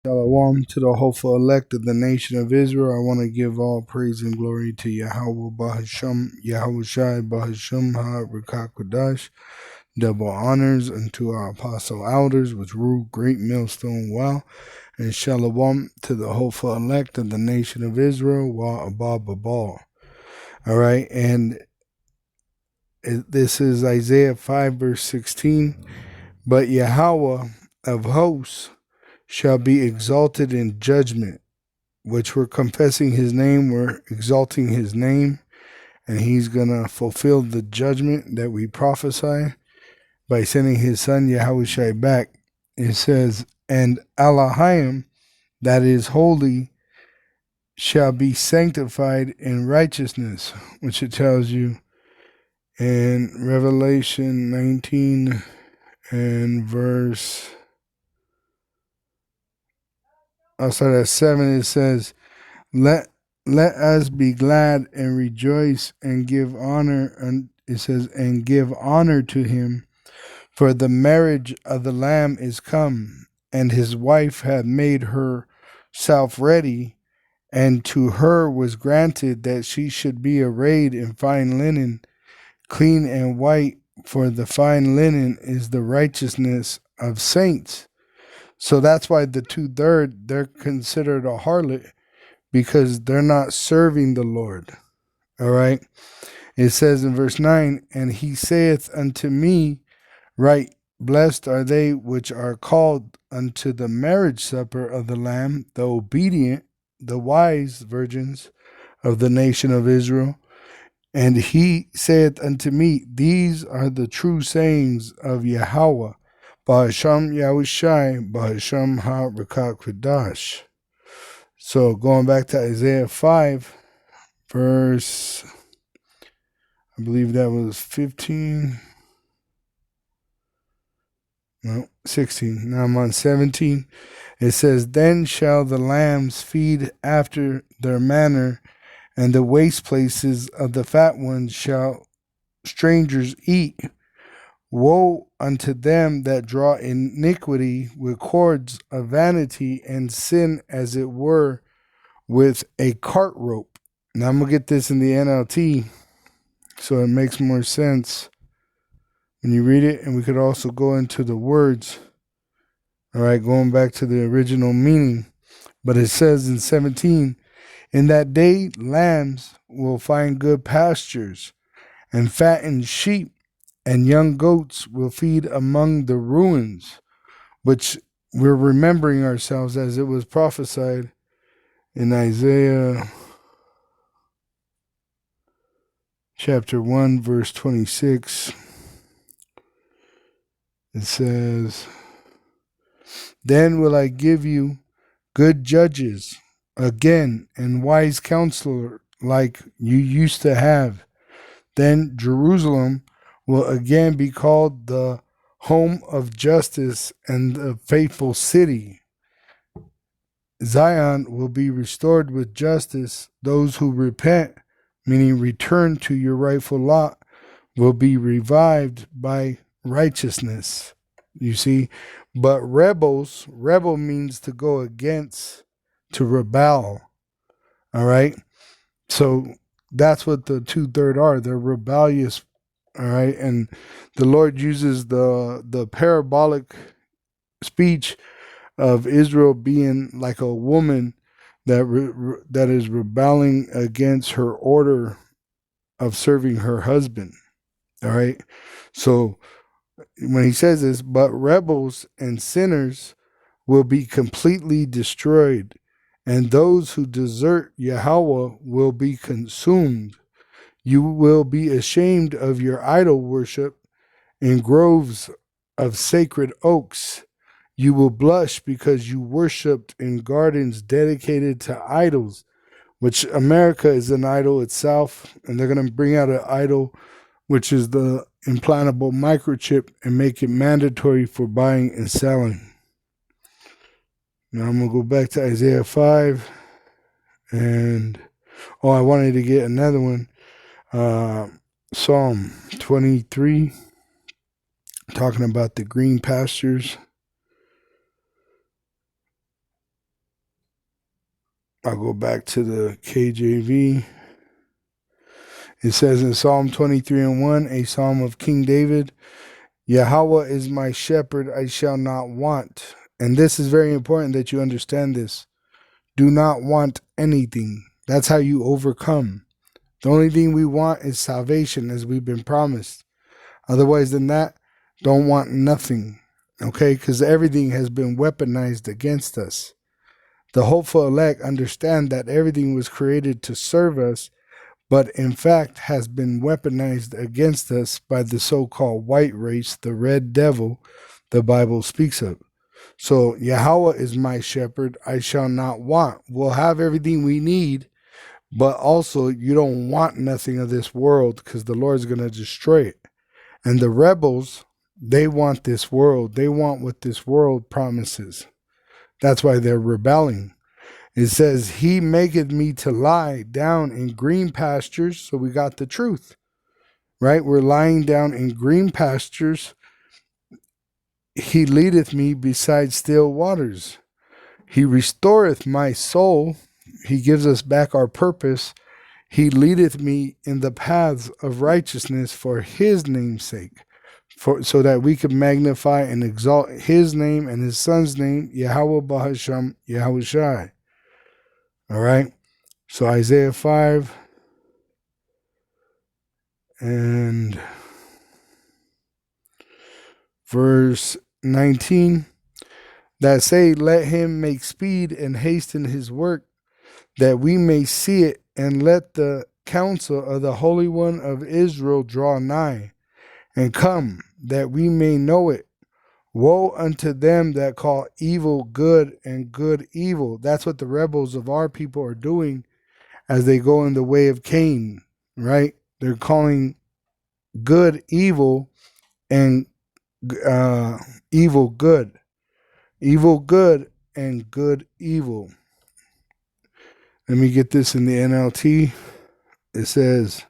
Shalom to the hopeful elect of the nation of Israel. I want to give all praise and glory to Yahweh Bahasham, Yahweh Shai Bahasham HaRikakwadash. Double honors unto our apostle elders, which rule great millstone well. And shalom to the hopeful elect of the nation of Israel, wa abab abal. All right, and this is Isaiah 5, verse 16. But Yahweh of hosts shall be exalted in judgment, which we're confessing his name, we're exalting his name, and he's going to fulfill the judgment that we prophesy by sending his son Yahushua back. It says, and Elohim, that is holy, shall be sanctified in righteousness, which it tells you in Revelation 19 and verse, outside of 7, it says, Let us be glad and rejoice and give honor. And it says, and give honor to him, for the marriage of the Lamb is come, and his wife hath made herself ready, and to her was granted that she should be arrayed in fine linen, clean and white, for the fine linen is the righteousness of saints. So that's why the 2/3, they're considered a harlot, because they're not serving the Lord. All right. It says in verse 9, and he saith unto me, right, blessed are they which are called unto the marriage supper of the Lamb, the obedient, the wise virgins of the nation of Israel. And he saith unto me, these are the true sayings of Yahweh, Bahasham Yahushai, Bahasham HaRikakwadash. So going back to Isaiah 5, verse, I believe that was 15. No, 16. Now I'm on 17. It says, then shall the lambs feed after their manner, and the waste places of the fat ones shall strangers eat. Woe unto them that draw iniquity with cords of vanity, and sin as it were with a cart rope. Now I'm going to get this in the NLT so it makes more sense when you read it, and we could also go into the words. All right, going back to the original meaning. But it says in 17, in that day lambs will find good pastures, and fattened sheep and young goats will feed among the ruins, which we're remembering ourselves as it was prophesied in Isaiah chapter 1, verse 26. It says, then will I give you good judges again, and wise counselor like you used to have. Then Jerusalem will again be called the home of justice and the faithful city. Zion will be restored with justice. Those who repent, meaning return to your rightful lot, will be revived by righteousness. You see, but rebel means to go against, to rebel. All right. So that's what the 2/3 are. They're rebellious. All right. And the Lord uses the parabolic speech of Israel being like a woman that is rebelling against her order of serving her husband. All right. So when he says this, but rebels and sinners will be completely destroyed, and those who desert Yahweh will be consumed. You will be ashamed of your idol worship in groves of sacred oaks. You will blush because you worshipped in gardens dedicated to idols, which America is an idol itself, and they're going to bring out an idol, which is the implantable microchip, and make it mandatory for buying and selling. Now I'm going to go back to Isaiah 5, and I wanted to get another one. Psalm 23, talking about the green pastures. I'll go back to the KJV. It says in Psalm 23:1, a psalm of King David, Yahweh is my shepherd, I shall not want. And this is very important that you understand this. Do not want anything. That's how you overcome. The only thing we want is salvation, as we've been promised. Otherwise than that, don't want nothing. Okay? Because everything has been weaponized against us. The hopeful elect understand that everything was created to serve us, but in fact has been weaponized against us by the so-called white race, the red devil the Bible speaks of. So Yahweh is my shepherd, I shall not want. We'll have everything we need, but also you don't want nothing of this world because the Lord's going to destroy it. And the rebels, they want this world. They want what this world promises. That's why they're rebelling. It says, he maketh me to lie down in green pastures. So we got the truth, right? We're lying down in green pastures. He leadeth me beside still waters. He restoreth my soul. He gives us back our purpose. He leadeth me in the paths of righteousness for his name's sake, so that we can magnify and exalt his name and his son's name, Yahweh Bahasham Yahushai. All right. So Isaiah 5 and verse 19, that say, let him make speed and hasten his work, that we may see it, and let the counsel of the Holy One of Israel draw nigh, and come, that we may know it. Woe unto them that call evil good and good evil. That's what the rebels of our people are doing as they go in the way of Cain, right? They're calling good evil and evil good. Evil good and good evil. Let me get this in the NLT. It says,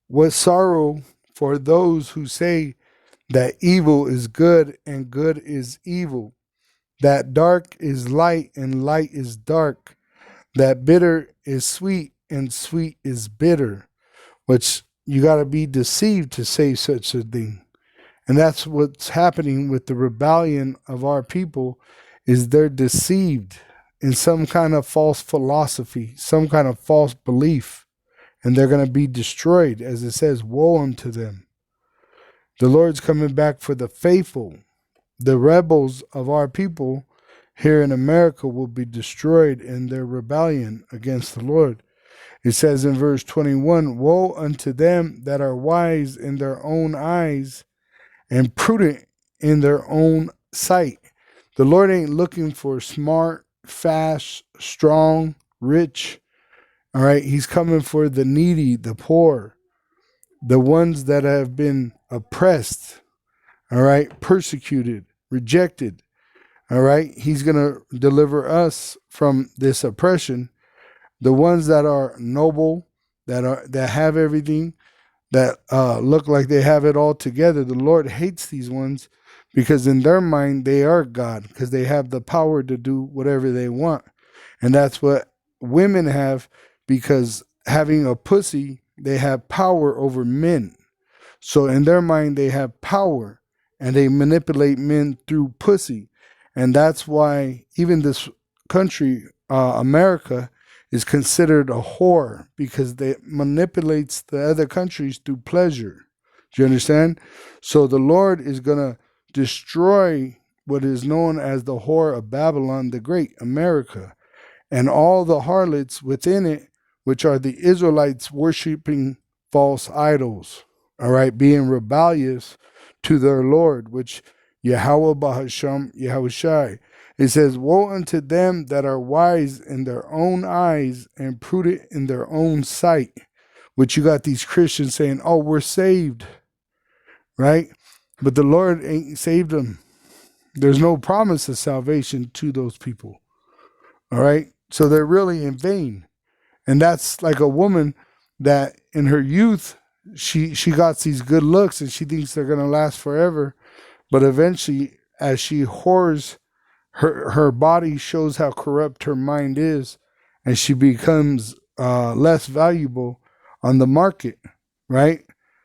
what sorrow for those who say that evil is good and good is evil, that dark is light and light is dark, that bitter is sweet and sweet is bitter, which you got to be deceived to say such a thing. And that's what's happening with the rebellion of our people, is they're deceived in some kind of false philosophy, some kind of false belief, and they're going to be destroyed. As it says, woe unto them. The Lord's coming back for the faithful. The rebels of our people here in America will be destroyed in their rebellion against the Lord. It says in verse 21, woe unto them that are wise in their own eyes and prudent in their own sight. The Lord ain't looking for smart, fast, strong, rich. All right. He's coming for the needy, the poor, the ones that have been oppressed. All right. Persecuted, rejected. All right. He's going to deliver us from this oppression. The ones that are noble, that have everything, that look like they have it all together. The Lord hates these ones because in their mind they are God, because they have the power to do whatever they want. And that's what women have, because having a pussy, they have power over men. So in their mind they have power, and they manipulate men through pussy. And that's why even this country, America, is considered a whore, because they manipulates the other countries through pleasure. Do you understand? So the Lord is going to destroy what is known as the whore of Babylon the Great, America, and all the harlots within it, which are the Israelites worshiping false idols, all right, being rebellious to their Lord, which Yahweh Bahasham Yahushai. It says, woe unto them that are wise in their own eyes and prudent in their own sight. Which you got these Christians saying, oh, we're saved, right? But the Lord ain't saved them. There's no promise of salvation to those people, all right? So they're really in vain. And that's like a woman that in her youth, she got these good looks and she thinks they're going to last forever. But eventually, as she whores her body shows how corrupt her mind is, and she becomes less valuable on the market, right?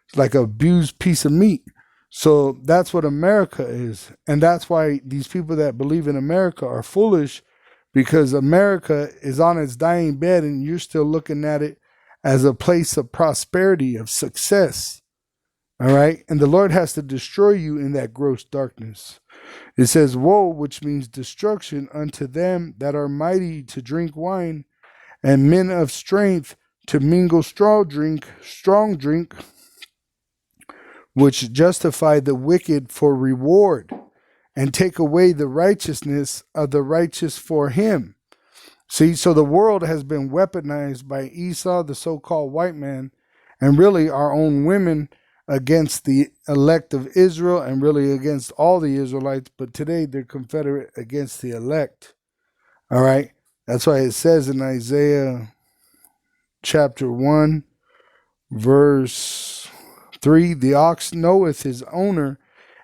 It's like an abused piece of meat. So that's what America is. And that's why these people that believe in America are foolish, because America is on its dying bed and you're still looking at it as a place of prosperity, of success. All right. And the Lord has to destroy you in that gross darkness. It says, woe, which means destruction, unto them that are mighty to drink wine, and men of strength to mingle strong drink, which justify the wicked for reward, and take away the righteousness of the righteous for him. See, so the world has been weaponized by Esau, the so-called white man, and really our own women against the elect of Israel, and really against all the Israelites, but today they're confederate against the elect. All right? That's why it says in Isaiah chapter 1, verse 3, the ox knoweth his owner,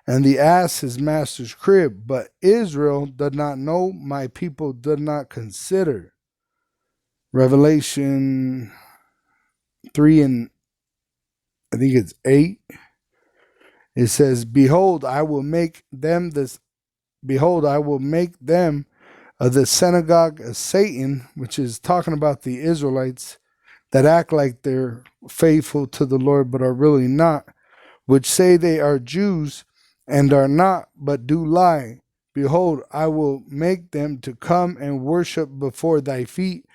and the ass his master's crib, but Israel does not know, my people does not consider. Revelation 3 and I think it's 8. It says, Behold, I will make them of the synagogue of Satan, which is talking about the Israelites that act like they're faithful to the Lord but are really not, which say they are Jews and are not, but do lie. Behold, I will make them to come and worship before thy feet,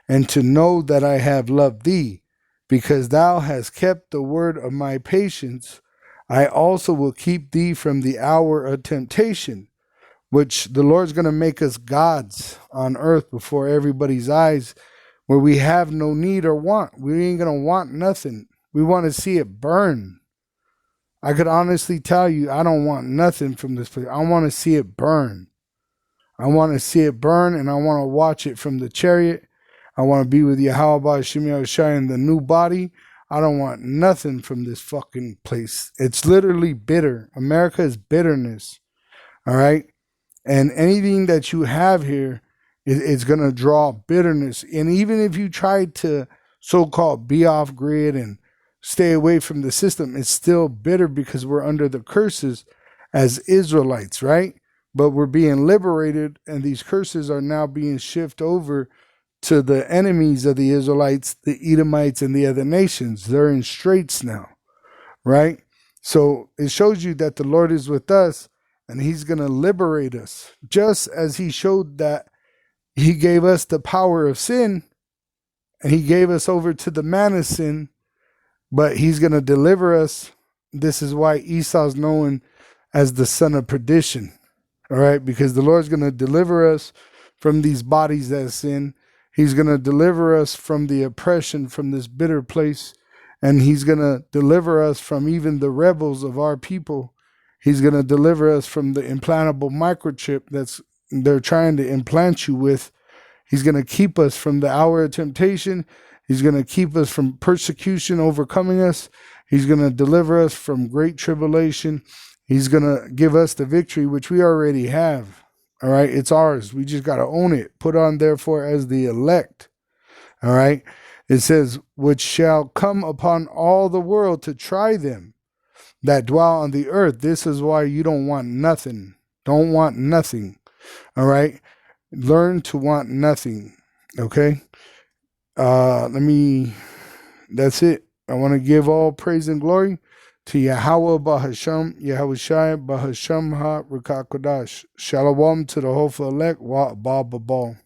and to know that I have loved thee, because thou hast kept the word of my patience. I also will keep thee from the hour of temptation, which the Lord's going to make us gods on earth before everybody's eyes, where we have no need or want. We ain't going to want nothing. We want to see it burn. I could honestly tell you, I don't want nothing from this place. I want to see it burn. I want to see it burn, and I want to watch it from the chariot. I want to be with Yahweh Shemi Shai in the new body. I don't want nothing from this fucking place. It's literally bitter. America is bitterness. All right? And anything that you have here is going to draw bitterness. And even if you try to so-called be off grid and stay away from the system, it's still bitter because we're under the curses as Israelites, right? But we're being liberated, and these curses are now being shifted over to the enemies of the Israelites, the Edomites, and the other nations. They're in straits now, right? So it shows you that the Lord is with us, and he's going to liberate us, just as he showed that he gave us the power of sin, and he gave us over to the man of sin, but he's going to deliver us. This is why Esau's known as the son of perdition, all right? Because the Lord's going to deliver us from these bodies that sin. He's going to deliver us from the oppression from this bitter place, and he's going to deliver us from even the rebels of our people. He's going to deliver us from the implantable microchip they're trying to implant you with. He's going to keep us from the hour of temptation. He's going to keep us from persecution overcoming us. He's going to deliver us from great tribulation. He's going to give us the victory, which we already have. All right, it's ours. We just got to own it. Put on, therefore, as the elect. All right, it says, which shall come upon all the world to try them that dwell on the earth. This is why you don't want nothing. Don't want nothing. All right, learn to want nothing. Okay, that's it. I want to give all praise and glory to Yahweh Bahasham, Yahweh Shai Bahasham Ha Rikakodash. Shalom to the whole elect. Wa Ba Ba Ba.